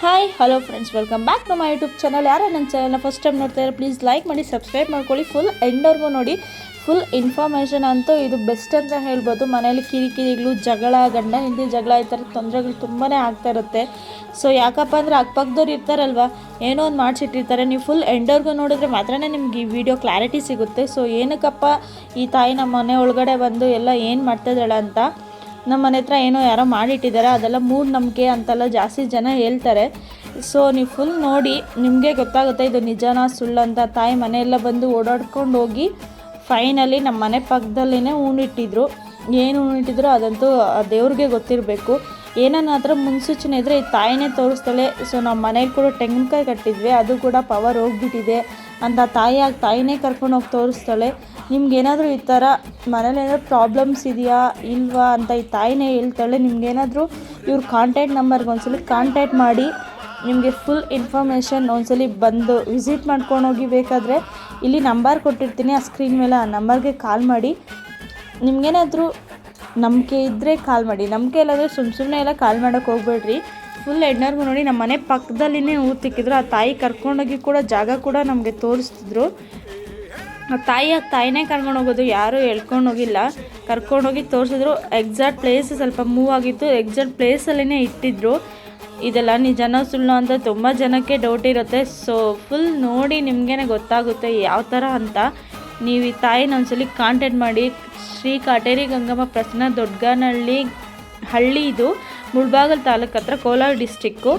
Hi hello friends, welcome back to my YouTube channel. ಯಾರು ನನ್ನ ಚಾನಲ್ನ ಫಸ್ಟ್ ಟೈಮ್ ನೋಡ್ತಾ ಇದ್ದಾರೆ ಪ್ಲೀಸ್ ಲೈಕ್ ಮಾಡಿ, ಸಬ್ಸ್ಕ್ರೈಬ್ ಮಾಡ್ಕೊಳ್ಳಿ. ಫುಲ್ ಎಂಡ್ವರೆಗೂ ನೋಡಿ. ಫುಲ್ ಇನ್ಫಾರ್ಮೇಷನ್ ಅಂತೂ ಇದು ಬೆಸ್ಟ್ ಅಂತ ಹೇಳ್ಬೋದು. ಮನೇಲಿ ಕಿರಿಕಿರಿಗಳು, ಜಗಳ, ಗಂಡ ಹೆಂಡತಿ ಜಗಳ, ಈ ಥರ ತೊಂದರೆಗಳು ತುಂಬಾ ಆಗ್ತಾ ಇರುತ್ತೆ. ಸೊ ಯಾಕಪ್ಪ ಅಂದರೆ ಅಕ್ಕಪಕ್ಕದವ್ರು ಇರ್ತಾರಲ್ವ, ಏನೋ ಒಂದು ಮಾಡಿಸಿಟ್ಟಿರ್ತಾರೆ. ನೀವು ಫುಲ್ ಎಂಡ್ವರೆಗೂ ನೋಡಿದ್ರೆ ಮಾತ್ರ ನಿಮ್ಗೆ ಈ ವಿಡಿಯೋ ಕ್ಲಾರಿಟಿ ಸಿಗುತ್ತೆ. ಸೊ ಏನಕ್ಕಪ್ಪ ಈ ತಾಯಿ ನಮ್ಮ ಮನೆ ಒಳಗಡೆ ಬಂದು ಎಲ್ಲ ಏನು ಮಾಡ್ತಾಯಿದ್ದಾಳೆ ಅಂತ, ನಮ್ಮ ಮನೆ ಹತ್ರ ಏನೋ ಯಾರೋ ಮಾಡಿಟ್ಟಿದ್ದಾರೆ, ಅದೆಲ್ಲ ಮೂಢನಂಬಿಕೆ ಅಂತೆಲ್ಲ ಜಾಸ್ತಿ ಜನ ಹೇಳ್ತಾರೆ. ಸೊ ನೀವು ಫುಲ್ ನೋಡಿ, ನಿಮಗೆ ಗೊತ್ತಾಗುತ್ತೆ ಇದು ನಿಜನಾ ಸುಳ್ಳು ಅಂತ. ತಾಯಿ ಮನೆಯೆಲ್ಲ ಬಂದು ಓಡಾಡ್ಕೊಂಡು ಹೋಗಿ ಫೈನಲಿ ನಮ್ಮ ಮನೆ ಪಕ್ಕದಲ್ಲೇ ಹೂಣಿಟ್ಟಿದ್ರು. ಏನು ಹೂಣಿಟ್ಟಿದ್ರು ಅದಂತೂ ದೇವ್ರಿಗೆ ಗೊತ್ತಿರಬೇಕು. ಏನನ್ನ ಹತ್ರ ಮುನ್ಸೂಚನೆ ಇದ್ದರೆ ಈ ತಾಯಿನೇ ತೋರಿಸ್ತಾಳೆ. ಸೊ ನಮ್ಮ ಮನೇಲಿ ಕೂಡ ತೆಂಗಿನಕಾಯಿ ಕಟ್ಟಿದ್ವಿ, ಅದು ಕೂಡ ಪವರ್ ಹೋಗ್ಬಿಟ್ಟಿದೆ ಅಂತ ತಾಯಿನೇ ಕರ್ಕೊಂಡು ಹೋಗಿ ತೋರಿಸ್ತಾಳೆ. ನಿಮ್ಗೇನಾದರೂ ಈ ಥರ ಮನೇಲಿ ಏನಾದರೂ ಪ್ರಾಬ್ಲಮ್ಸ್ ಇದೆಯಾ ಇಲ್ವಾ ಅಂತ ಈ ತಾಯಿನೇ ಹೇಳ್ತಾಳೆ. ನಿಮ್ಗೇನಾದರೂ ಇವ್ರ ಕಾಂಟ್ಯಾಕ್ಟ್ ನಂಬರ್ಗೆ ಒಂದ್ಸಲಿ ಕಾಂಟ್ಯಾಕ್ಟ್ ಮಾಡಿ, ನಿಮಗೆ ಫುಲ್ ಇನ್ಫಾರ್ಮೇಷನ್ ಒಂದ್ಸಲಿ ಬಂದು ವಿಸಿಟ್ ಮಾಡ್ಕೊಂಡು ಹೋಗಿ. ಬೇಕಾದರೆ ಇಲ್ಲಿ ನಂಬರ್ ಕೊಟ್ಟಿರ್ತೀನಿ, ಆ ಸ್ಕ್ರೀನ್ ಮೇಲೆ ಆ ನಂಬರ್ಗೆ ಕಾಲ್ ಮಾಡಿ. ನಿಮ್ಗೇನಾದರೂ ನಂಬಿಕೆ ಇದ್ದರೆ ಕಾಲ್ ಮಾಡಿ, ನಂಬಿಕೆ ಇಲ್ಲಾಂದರೆ ಸುಮ್ಮನೆ ಎಲ್ಲ ಕಾಲ್ ಮಾಡೋಕ್ಕೆ ಹೋಗ್ಬೇಡ್ರಿ. ಫುಲ್ ಎಡ್ನರ್ಗೂ ನೋಡಿ. ನಮ್ಮ ಮನೆ ಪಕ್ಕದಲ್ಲಿನೇ ಊರು ತಿಕ್ಕಿದ್ರು. ಆ ತಾಯಿ ಕರ್ಕೊಂಡೋಗಿ ಕೂಡ ಜಾಗ ಕೂಡ ನಮಗೆ ತೋರಿಸ್ತಿದ್ರು. ಆ ತಾಯಿನೇ ಕರ್ಕೊಂಡು ಹೋಗೋದು, ಯಾರೂ ಹೇಳ್ಕೊಂಡು ಹೋಗಿಲ್ಲ, ಕರ್ಕೊಂಡೋಗಿ ತೋರಿಸಿದ್ರು. ಎಕ್ಸಾಕ್ಟ್ ಪ್ಲೇಸ್ ಸ್ವಲ್ಪ ಮೂವ್ ಆಗಿತ್ತು, ಎಕ್ಸಾಕ್ಟ್ ಪ್ಲೇಸಲ್ಲೇ ಇಟ್ಟಿದ್ರು. ಇದೆಲ್ಲ ನಿಜನೋ ಸುಳ್ಳು ಅಂತ ತುಂಬ ಜನಕ್ಕೆ ಡೌಟ್ ಇರುತ್ತೆ. ಸೊ ಫುಲ್ ನೋಡಿ, ನಿಮಗೇನೆ ಗೊತ್ತಾಗುತ್ತೆ ಯಾವ ಥರ ಅಂತ. ನೀವು ಈ ತಾಯಿನ ಒಂದ್ಸಲಿ ಕಾಂಟ್ಯಾಕ್ಟ್ ಮಾಡಿ. ಶ್ರೀ ಕಾಟೇರಿ ಗಂಗಮ್ಮ ಪ್ರಸನ್ನ, ದೊಡ್ಡಗಾನಹಳ್ಳಿ ಹಳ್ಳಿ, ಇದು ಮುಳಬಾಗಿಲು ತಾಲೂಕು ಹತ್ರ, ಕೋಲಾರ ಡಿಸ್ಟಿಕ್ಕು.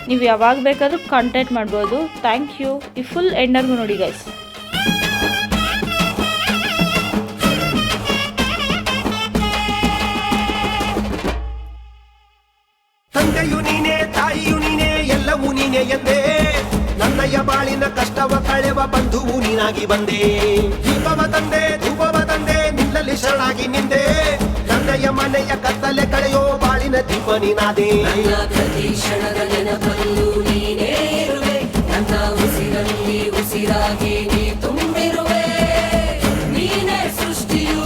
ನೀವು ಯಾವಾಗ ಬೇಕಾದರೂ ಕಾಂಟ್ಯಾಕ್ಟ್ ಮಾಡ್ಬೋದು. Thank you. ಈ ಫುಲ್ ಎಂಡರ್ಗೂ ನೋಡಿ ಗೈಸ್. ತಂದೆಯು ನೀನೇ, ತಾಯಿಯು ನೀನೇ, ಎಲ್ಲವೂ ನೀನೇ ಎಂದೇ. ನನ್ನಯ್ಯ ಬಾಳಿನ ಕಷ್ಟವ ಕಳೆವ ಬಂಧುವು ನೀನಾಗಿ ಬಂದೆ. ದೀಪವ ತಂದೆ, ಧೂಪವ ತಂದೆ, ನಿಲ್ಲಲಿ ಶರಣಾಗಿ ನಿಂದೆ. ನನ್ನಯ್ಯ ಮನೆಯ ಕತ್ತಲೆ ಕಳೆಯೋ ಬಾಳಿನ ದೀಪ ನೀನಾದೆ. ನನ್ನ ಪ್ರತಿ ಕ್ಷಣದ ನೆನಪಲ್ಲೂ ನೀನೇ ಇರುವೆ, ನನ್ನ ಉಸಿರಲ್ಲಿ ಉಸಿರಾಗಿ ನೀ ತುಂಬಿರುವೆ. ನೀನೇ ಸೃಷ್ಟಿಯು,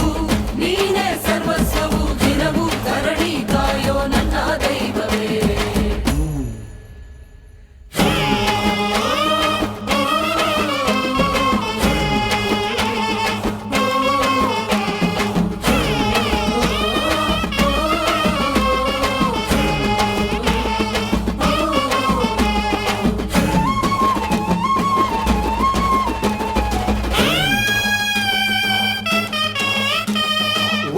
ನೀನೇ ಸರ್ವಸ್ವವು, ದಿನವೂ ಕರಡಿ ಕಾಯೋ ನನ್ನ ದೈವವೇ.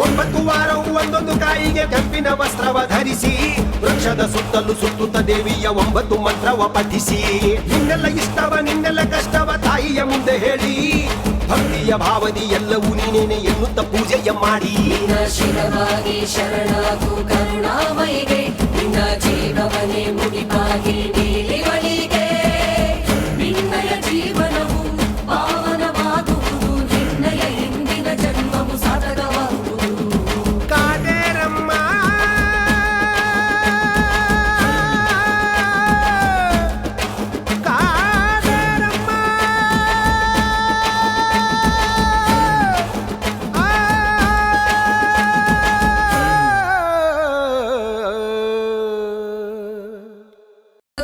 ಒಂಬತ್ತು ವಾರವು ಒಂದೊಂದು ಕಾಯಿಗೆ ಕೆಂಪಿನ ವಸ್ತ್ರವ ಧರಿಸಿ, ವೃಕ್ಷದ ಸುತ್ತಲೂ ಸುತ್ತುತ್ತ ದೇವಿಯ 9 ಮಂತ್ರವ ಪಠಿಸಿ. ನಿನ್ನೆಲ್ಲ ಇಷ್ಟವ ನಿನ್ನೆಲ್ಲ ಕಷ್ಟವ ತಾಯಿಯ ಮುಂದೆ ಹೇಳಿ, ಭಕ್ತಿಯ ಭಾವದಿ ಎಲ್ಲವೂ ನೀನೇನೆ ಎನ್ನುತ್ತ ಪೂಜೆಯ ಮಾಡಿ. ನಿನ್ನ ಶಿರವಾಗಿ ಶರಣಾಗು ಕರುಣಾಮಯಿಗೆ, ನಿನ್ನ ಜೀವವನೇ ಮುಡಿಪಾಗಿ ನೀಲಿವಳಿಗೆ. ನಿನ್ನಯ ಜೀವನವು ಪಾವನವಾಗುವುದು, ನಿನ್ನಯ ಹಿಂದಿನ ಜನ್ಮವು ಸಾಧಕವಾಗುವುದು. ಕಾಟೇರಮ್ಮ ಕಾಟೇರಮ್ಮ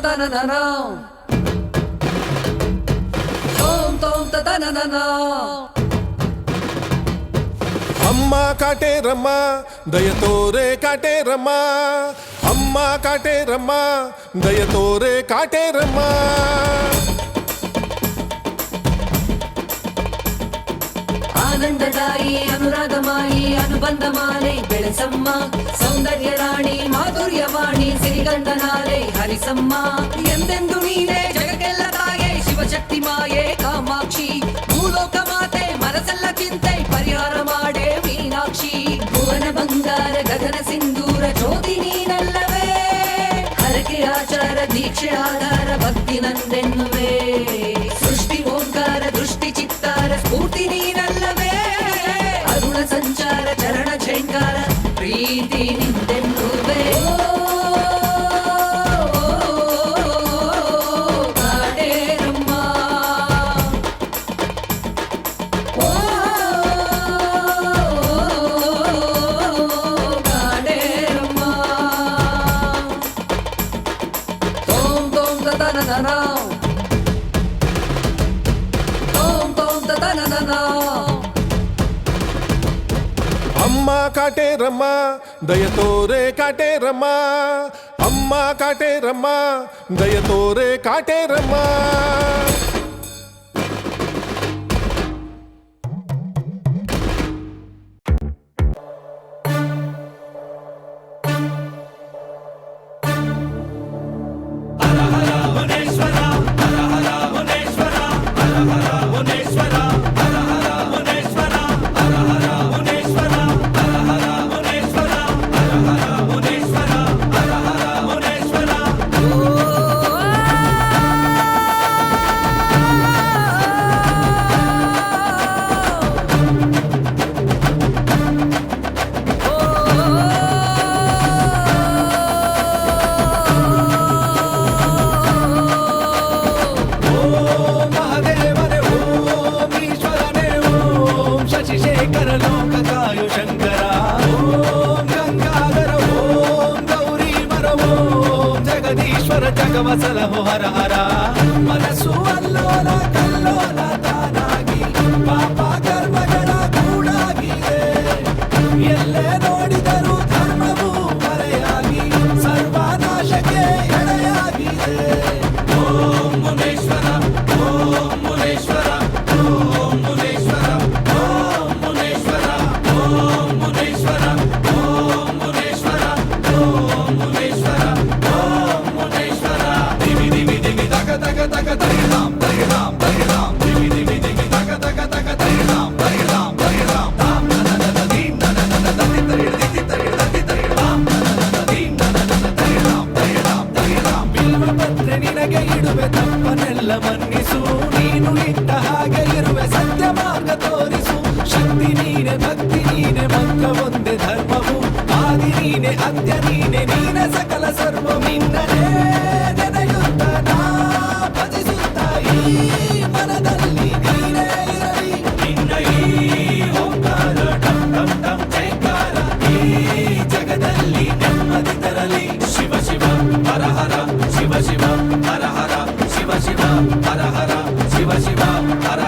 ತನನನ ಓಂ ತೋಂ ತನನನ. ಅಮ್ಮ ಕಾಟೇರಮ್ಮ ದಯ ತೋರೆ ಕಾಟೇರಮ್ಮ, ಅಮ್ಮ ಕಾಟೇರಮ್ಮ ದಯ ತೋರೆ ಕಾಟೇರಮ್ಮ. ಆನಂದದಾಯಿ ಅನುರಾಗಮಾಯಿ ಅನುಬಂಧ ಮಾಲೆ ಬೆಳೆಸಮ್ಮ, ಸೌಂದರ್ಯ ರಾಣಿ ಮಾಧುರ್ಯವಾಣಿ ಸಿರಿಗಂಧನಾಲೆ ಹರಿಸಮ್ಮ. ಎಂದೆಂದು ನೀನೇ ಜಗಕ್ಕೆಲ್ಲ ತಾಯೇ, ಶಿವಶಕ್ತಿ ಮಾಯೆ ಕಾಮಾಕ್ಷಿ, ಭೂಲೋಕ ಮಾತೆ ಮನಸ್ಸೆಲ್ಲ ಚಿಂತೆ ಪರಿಹಾರ ಮಾಡೇ ಮೀನಾಕ್ಷಿ. ಭುವನ ಬಂಗಾರ ಗಗನ ಸಿಂಧೂರ ಜ್ಯೋತಿ ನೀನಲ್ಲವೇ, ಹರಕೆ ಆಚಾರ ದೀಕ್ಷೆ ಆಧಾರ ಭಕ್ತಿ ನಂದೆನ್ನುವೆ. ಸೃಷ್ಟಿ ಓಂಕಾರ ದೃಷ್ಟಿ ಚಿತ್ತಾರ ಸ್ಫೂರ್ತಿ ನೀನಲ್ಲವೇ, ಅರುಣ ಸಂಚಾರ ಚರಣ ಝೇಂಕಾರ ಪ್ರೀತಿ ನಿಂದೆನ್ನುವೆ. ಕಾಟೇರಮ್ಮ ಓ ಕಾಟೇರಮ್ಮ. ಓಂ ತನನನ ತೋಂ ತೋಂ ತನನನ ಅಮ್ಮ ಕಾಟೇರಮ್ಮ ದಯ ತೋರೆ ಕಾಟೇರಮ್ಮ ಅಮ್ಮ ಕಾಟೇರಮ್ಮ ದಯ ತೋರೆ ಕಾಟೇರಮ್ಮ ಮಹಾದೇವನೇ ಓಂ ಈಶ್ವರನೇ ಓಂ ಶಶಿಶೇಖರ ಲೋಕಕಾಯು ಶಂಕರ ಓಂ ಗಂಗಾಧರ ಓಂ ಗೌರಿ ಮರ ಓಂ ಜಗದೀಶ್ವರ ಜಗವಸಲ ಹರ ಹರ ಮನಸ್ಸು ಅಲ್ಲೋಲ ಕಲ್ಲೋಲ ತಾನಾಗಿ ಪಾಪ ಕರ್ಮಗಳ ಕೂಡಾಗಿದೆ ಎಲ್ಲೇ ನೋಡಿದರೂ ಧರ್ಮವು ಮರೆಯಾಗಿ ಸರ್ವನಾಶಕ್ಕೆ ಎಡೆಯಾಗಿದೆ ಓಂ ಮುನೇಶ್ವರ ಓಂ ಮುನೇಶ್ವರ ಓಂ ಮುನೇಶ್ವರ ಓಂ ಮುನೇಶ್ವರ ಓಂ ಮುನೇಶ್ವರ ಓಂ ಮುನೇಶ್ವರ ಓಂ ಮುನೇಶ್ವರ ಓಂ ಮುನೇಶ್ವರ ದಿವಿ ದಿವಿ ದಿವಿ ತಗ ತಗ ತಗ ತರಿರಾಮ್ ತರಿರಾಮ್ ತರಿರಾಮ್ ದಿವಿ ದಿವಿ ದಿವಿ ತಗ ತಗ ತಗ ತರಿರಾಮ್ ತರಿರಾಮ್ ತರಿರಾಮ್ ತಾಮ್ ನನ ದೀಮ್ ನನ ದತಿ ತರಿದಿ ತರಿದಿ ತರಿರಾಮ್ ನನ ದೀಮ್ ನನ ತರಿರಾಮ್ ತರಿರಾಮ್ ತರಿರಾಮ್ ಬಿಲ್ವ ಪತ್ರೆ ನಿನಗೆ ಇಡುವೆ ತಪ್ಪನೆಲ್ಲ ಮನ್ನಿಸು ನೀನು ಇಟ್ಟ ಹಾಗೆ ಇರುವೆ ಸತ್ಯ ಮಾರ್ಗ ತೋರಿಸು ಶಕ್ತಿ ನೀನೆ ಭಕ್ತಿ ನೀನೆ ಮಂತ್ರ ಒಂದೇ ಧರ್ಮವು ಆದಿ ನೀನೆ ಅಂತ್ಯ ನೀನೆ ನೀನೆ ಸಕಲ ಸರ್ವ ನಿನ್ನನೇ ನೆನೆಯುತ್ತ ನಾ ಭಜಿಸುತ್ತ ಈ ಮನದಲ್ಲಿ ನೀನೇ ಇರಲಿ ನಿನ್ನ ಈ ಓಂಕಾರ ಡಂ ಡಂ ಡಂ ಜೈಕಾರ ಈ ಜಗದಲ್ಲಿ ನೆಮ್ಮದಿ ತರಲಿ ಶಿವ ಶಿವ ಹರ ಹರ ಶಿವ ಶಿವ ಹರ ಹರ ಶಿವ ಶಿವ ಹರ ಹರ ಶಿವ ಶಿವ ಹರ